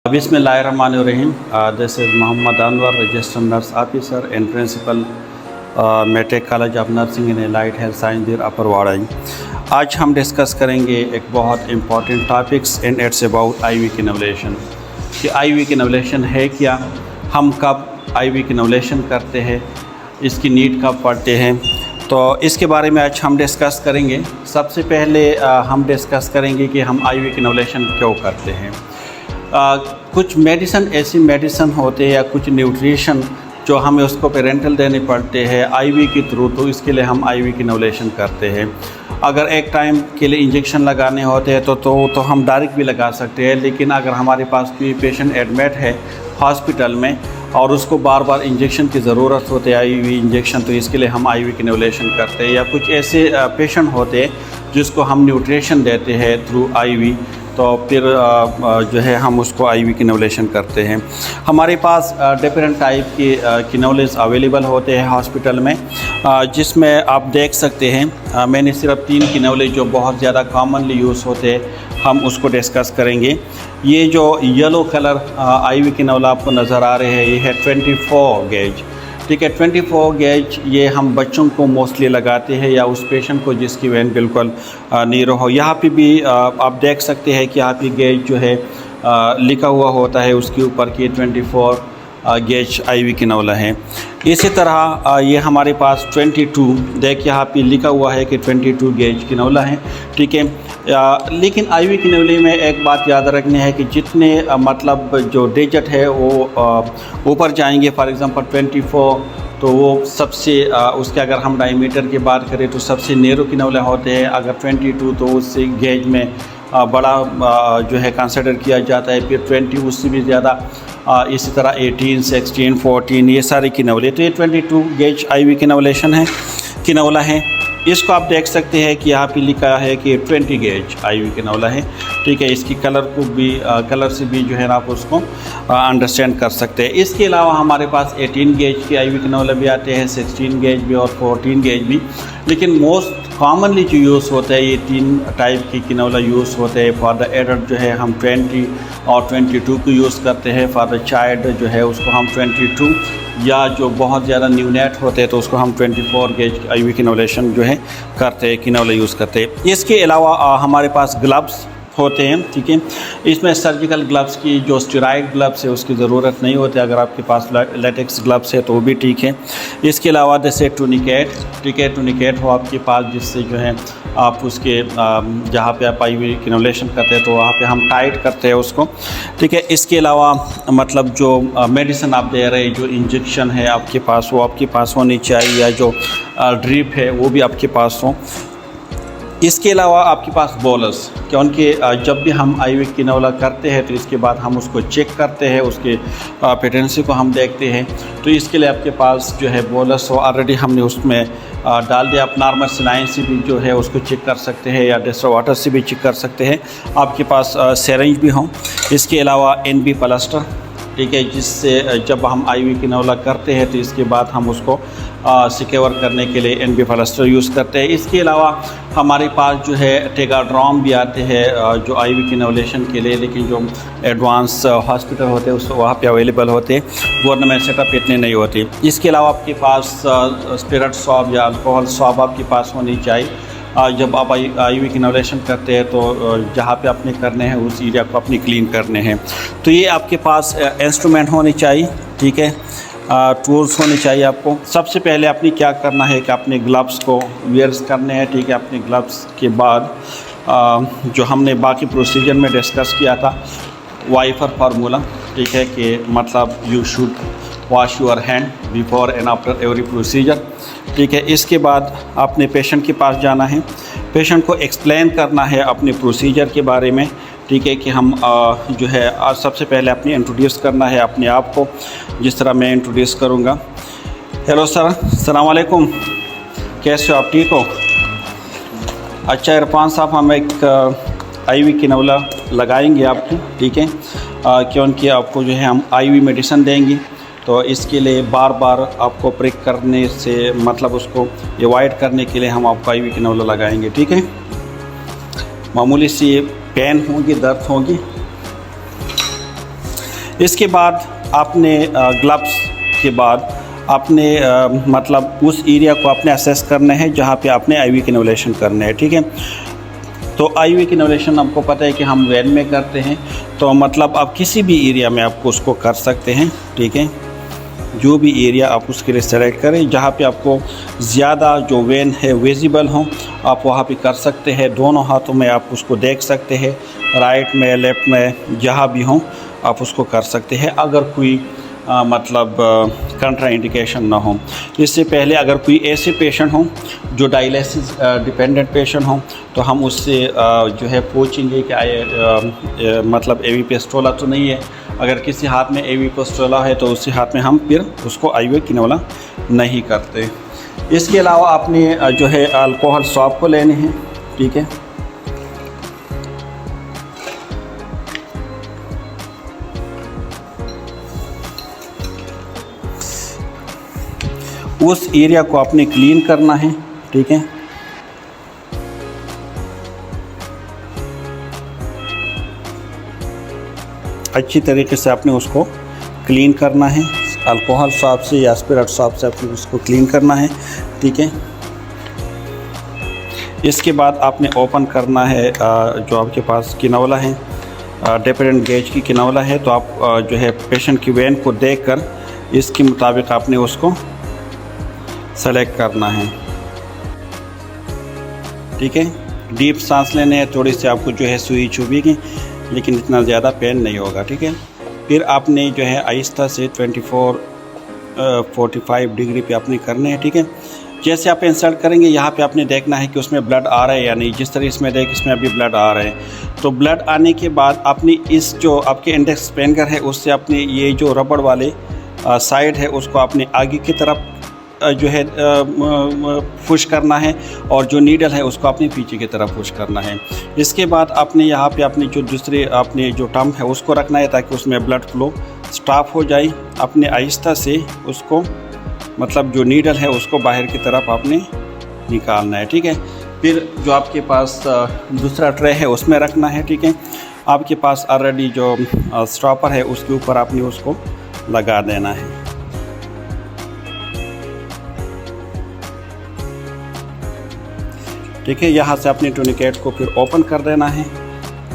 Bismillahirrahmanirrahim. This is Muhammad Anwar, Registered Nurse Officer and Principal, Medtech College of Nursing in Allied Health Science देर अपर वाड़ाई। आज हम discuss करेंगे एक बहुत important topics and it's about IV cannulation कि IV cannulation है क्या, हम कब आईवी कैनुलेशन करते हैं, इसकी नीड कब पड़ते हैं, तो इसके बारे में आज हम डिस्कस करेंगे। सबसे पहले हम डिस्कस करेंगे कि हम आईवी कैनुलेशन क्यों करते हैं। कुछ मेडिसन ऐसी मेडिसन होते हैं या कुछ न्यूट्रिशन जो हमें उसको पेरेंटल देने पड़ते हैं आईवी के थ्रू, तो इसके लिए हम आईवी कैनुलेशन करते हैं। अगर एक टाइम के लिए इंजेक्शन लगाने होते हैं तो हम डायरेक्ट भी लगा सकते हैं, लेकिन अगर हमारे पास कोई पेशेंट एडमिट है हॉस्पिटल में और उसको बार बार इंजेक्शन की ज़रूरत होती है आईवी इंजेक्शन, तो इसके लिए हम आईवी कैनुलेशन करते हैं। या कुछ ऐसे पेशेंट होते हैं जिसको हम न्यूट्रिशन देते हैं थ्रू आईवी, तो फिर जो है हम उसको आईवी कैनुलेशन करते हैं। हमारे पास डिफरेंट टाइप के कैनुलेस अवेलेबल होते हैं हॉस्पिटल में, जिसमें आप देख सकते हैं मैंने सिर्फ 3 कैनुले जो बहुत ज़्यादा कॉमनली यूज़ होते हैं हम उसको डिस्कस करेंगे। ये जो येलो कलर आईवी कैनुला आपको नज़र आ रहे हैं, ये है 24 गेज, ठीक है। 24 गेज ये हम बच्चों को मोस्टली लगाते हैं या उस पेशेंट को जिसकी वेन बिल्कुल नीरो हो। यहाँ पे भी आप देख सकते हैं कि यहाँ पे गेज जो है लिखा हुआ होता है उसके ऊपर कि 24 गेज आईवी कैनुला है। इसी तरह ये हमारे पास 22 देख यहाँ पे लिखा हुआ है कि 22 गेज कैनुला है, ठीक है। लेकिन आईवी कैनुले में एक बात याद रखनी है कि जितने मतलब जो डिजिट है वो ऊपर जाएंगे, फॉर एग्ज़ाम्पल 24, तो वो सबसे उसके अगर हम डायमीटर की बात करें तो सबसे नैरो कैनुले होते हैं। अगर 22 तो उससे गेज में बड़ा जो है कंसिडर किया जाता है। फिर 20 उससे भी ज़्यादा, इसी तरह 18, 16, 14 ये सारे कैनुले, तो ये 22 गेज आईवी कैनुला है। इसको आप देख सकते हैं कि यहाँ पे लिखा है कि 20 गेज आईवी कैनुला है, ठीक है। इसकी कलर को भी कलर से भी जो है ना आप उसको अंडरस्टैंड कर सकते हैं। इसके अलावा हमारे पास 18 गेज के आईवी कैनुला भी आते हैं, 16 गेज भी और 14 गेज भी, लेकिन मोस्ट कॉमनली जो यूज़ होता है ये 3 टाइप की कैनुला यूज़ होते हैं। फॉर द एडल्ट जो है हम 20 और 22 को यूज़ करते हैं। फॉर द चाइल्ड जो है उसको हम 22, या जो बहुत ज़्यादा न्यूनेट होते हैं तो उसको हम 24 गेज आईवी कैनुलेशन जो है करते हैं, कैनुला यूज़ करते हैं। इसके अलावा हमारे पास ग्लव्स होते हैं, ठीक है। इसमें सर्जिकल ग्लव्स की जो स्टेरॉइड ग्लव्स है उसकी ज़रूरत नहीं होती, अगर आपके पास लेटेक्स ग्लव्स है तो वो भी ठीक है। इसके अलावा जैसे टूनिकेट, ठीक है, टूनिकेट हो आपके पास जिससे जो है आप उसके जहाँ पे आप आईवी कैनुलेशन करते हैं तो वहाँ पे हम टाइट करते हैं उसको, ठीक है। इसके अलावा मतलब जो मेडिसिन आप दे रहे हैं, जो इंजेक्शन है आपके पास वो आपके पास होनी चाहिए, या जो ड्रिप है वो भी आपके पास हो। इसके अलावा आपके पास बोलस, क्योंकि जब भी हम आईवी कैनुला करते हैं तो इसके बाद हम उसको चेक करते हैं, उसके पेटेंसी को हम देखते हैं, तो इसके लिए आपके पास जो है बोलस हो। ऑलरेडी हमने उसमें डाल दिया। आप नॉर्मल सिलाइन से भी जो है उसको चेक कर सकते हैं या डिस्टिल्ड वाटर से भी चेक कर सकते हैं। आपके पास सिरिंज भी हों। इसके अलावा NB प्लास्टर, ठीक है, जिससे जब हम आईवी कैनुला करते हैं तो इसके बाद हम उसको सिक्योर करने के लिए NB प्लास्टर यूज़ करते हैं। इसके अलावा हमारे पास जो है टेगाड्रॉम भी आते हैं जो आईवी कैनुलेशन के लिए, लेकिन जो एडवांस हॉस्पिटल होते हैं उस वहाँ पे अवेलेबल होते हैं, गवर्नमेंट सेटअप इतने नहीं होते। इसके अलावा आपके पास स्पिरिट स्वैब या अल्कोहल स्वैब आपके पास होनी चाहिए। जब आप आईवी कैनुलेशन करते हैं तो जहाँ पे आपने करने हैं उस एरिया को अपनी क्लीन करने हैं। तो ये आपके पास इंस्ट्रूमेंट होने चाहिए, ठीक है, टूल्स होने चाहिए आपको। सबसे पहले आपने क्या करना है कि अपने ग्लव्स को वेयर्स करने हैं, ठीक है। अपने ग्लव्स के बाद जो हमने बाकी प्रोसीजर में डिस्कस किया था वाइपर फार्मूला, ठीक है, कि मतलब you should wash your hand before and after every procedure, ठीक है। इसके बाद आपने पेशेंट के पास जाना है, पेशेंट को एक्सप्लेन करना है अपने प्रोसीजर के बारे में, ठीक है, कि हम जो है सबसे पहले अपनी इंट्रोड्यूस करना है अपने आप को, जिस तरह मैं इंट्रोड्यूस करूँगा। हेलो सर, अस्सलाम वालेकुम, कैसे हो आप, ठीक हो? अच्छा इरफान साहब, हम एक आईवी कैनुला लगाएंगे आपकी, ठीक है, क्योंकि आपको जो है हम आईवी मेडिसिन देंगे, तो इसके लिए बार बार आपको प्रिक करने से मतलब उसको अवॉइड करने के लिए हम आपको आईवी कैनुला लगाएंगे, ठीक है। मामूली सी पेन होगी, दर्द होगी, इसके बाद आपने ग्लव्स के बाद आपने मतलब उस एरिया को आपने असेस करना है जहाँ पे आपने आईवी कैनुलेशन करना है, ठीक है। तो आईवी कैनुलेशन आपको पता है कि हम वेन में करते हैं, तो मतलब आप किसी भी एरिया में आपको उसको कर सकते हैं, ठीक है। जो भी एरिया आप उसके लिए सेलेक्ट करें जहाँ पे आपको ज़्यादा जो वेन है विजिबल हो, आप वहाँ पे कर सकते हैं। दोनों हाथों में आप उसको देख सकते हैं, राइट में लेफ़्ट में जहाँ भी हो आप उसको कर सकते हैं, अगर कोई मतलब कंट्रा इंडिकेशन ना हो। इससे पहले अगर कोई ऐसे पेशेंट हो जो डायलिसिस डिपेंडेंट पेशेंट हो, तो हम उससे जो है पूछेंगे कि मतलब एवी पेस्टोला तो नहीं है। अगर किसी हाथ में एवी पेस्टोला है तो उसी हाथ में हम फिर उसको आईवी कैनुला नहीं करते। इसके अलावा आपने जो है अल्कोहल स्वाब को लेने हैं, ठीक है। उस एरिया को आपने क्लीन करना है, ठीक है। अच्छी तरीके से आपने उसको क्लीन करना है, अल्कोहल स्वाब से या स्पिरिट स्वाब से आपने उसको क्लीन करना है, ठीक है। इसके बाद आपने ओपन करना है जो आपके पास कैनुला है, डिफरेंट गेज की कैनुला है, तो आप जो है पेशेंट की वेन को देखकर इसके मुताबिक आपने उसको सेलेक्ट करना है, ठीक है। डीप सांस लेने हैं, थोड़ी सी आपको जो है सुई चुभेगी लेकिन इतना ज़्यादा पेन नहीं होगा, ठीक है। फिर आपने जो है आहिस्ता से 45 डिग्री पे आपने करने हैं, ठीक है। जैसे आप इंसर्ट करेंगे यहाँ पे आपने देखना है कि उसमें ब्लड आ रहा है या नहीं। जिस तरह इसमें देख इसमें अभी ब्लड आ रहा है, तो ब्लड आने के बाद आपने इस जो आपके इंडेक्स फिंगर है उससे आपने ये जो रबड़ वाले साइड है उसको आपने आगे की तरफ जो है पुश करना है, और जो नीडल है उसको आपने पीछे की तरफ पुश करना है। इसके बाद आपने यहाँ पे अपनी जो दूसरे आपने जो टर्म है उसको रखना है ताकि उसमें ब्लड फ्लो स्टॉप हो जाए। आपने आहिस्ता से उसको मतलब जो नीडल है उसको बाहर की तरफ आपने निकालना है, ठीक है। फिर जो आपके पास दूसरा ट्रे है उसमें रखना है, ठीक है। आपके पास ऑलरेडी जो स्टॉपर है उसके ऊपर आपने उसको लगा देना है। ठीक है, यहाँ से अपने टूनिकेट को फिर ओपन कर देना है।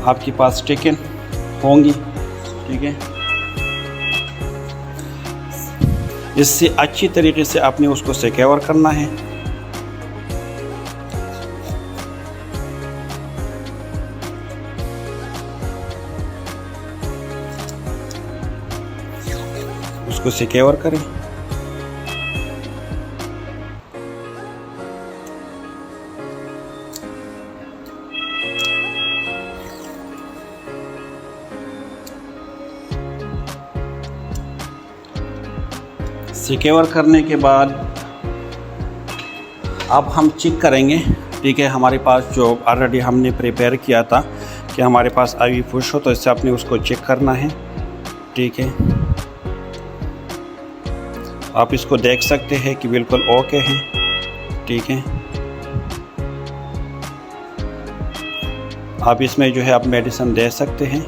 आपके पास टिकन होंगी, ठीक है। इससे अच्छी तरीके से आपने उसको सिक्योर करना है। उसको सिक्योर करें। सिक्योर करने के बाद अब हम चेक करेंगे, ठीक है। हमारे पास जो ऑलरेडी हमने प्रिपेयर किया था कि हमारे पास आईवी पुश हो, तो इससे आपने उसको चेक करना है, ठीक है। आप इसको देख सकते हैं कि बिल्कुल ओके है, ठीक है। आप इसमें जो है आप मेडिसिन दे सकते हैं।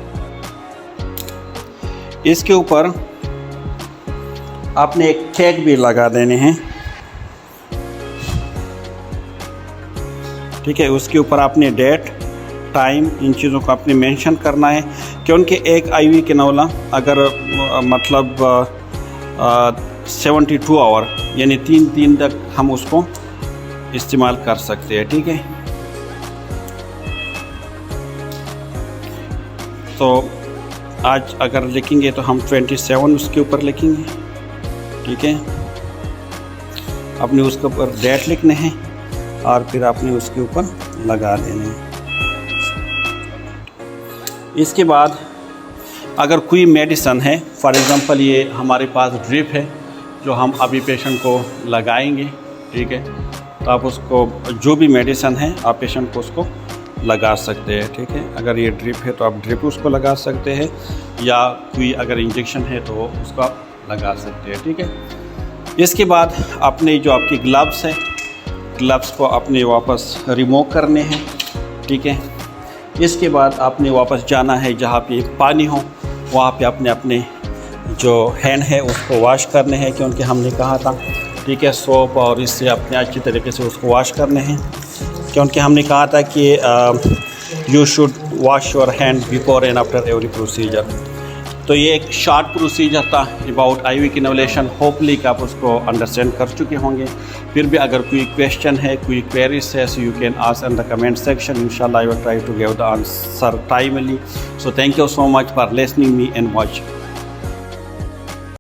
इसके ऊपर आपने एक टैग भी लगा देने हैं, ठीक है। उसके ऊपर आपने डेट, टाइम, इन चीज़ों को आपने मेंशन करना है क्योंकि एक आईवी कैनुला अगर मतलब 72 आवर यानी 3 दिन तक हम उसको इस्तेमाल कर सकते हैं, ठीक है। तो आज अगर लिखेंगे तो हम 27 उसके ऊपर लिखेंगे, ठीक है। आपने उसके ऊपर डेट लिखने हैं और फिर आपने उसके ऊपर लगा देने हैं। इसके बाद अगर कोई मेडिसिन है, फॉर एग्ज़ाम्पल ये हमारे पास ड्रिप है जो हम अभी पेशेंट को लगाएंगे, ठीक है। तो आप उसको जो भी मेडिसिन है आप पेशेंट को उसको लगा सकते हैं, ठीक है। अगर ये ड्रिप है तो आप ड्रिप उसको लगा सकते हैं, या कोई अगर इंजेक्शन है तो उसको आप लगा सकते हैं, ठीक है। इसके बाद आपने जो आपकी ग्लव्स है, ग्लव्स को आपने वापस रिमूव करने हैं, ठीक है। इसके बाद आपने वापस जाना है जहाँ पे पानी हो, वहाँ पे आपने अपने जो हैंड है उसको वॉश करने हैं, क्योंकि हमने कहा था ठीक है सोप और इससे अपने अच्छी तरीके से उसको वॉश करने हैं, क्योंकि हमने कहा था कि you should wash your hand before and after every procedure. तो ये एक शॉर्ट प्रोसीजर था अबाउट आईवी कैन्युलेशन। होपली कि आप उसको अंडरस्टैंड कर चुके होंगे। फिर भी अगर कोई क्वेश्चन है, कोई क्वेरीज है, so you can ask in the comment section. इंशाल्लाह I will try to give the answer timely. So thank you so much for listening me and watch.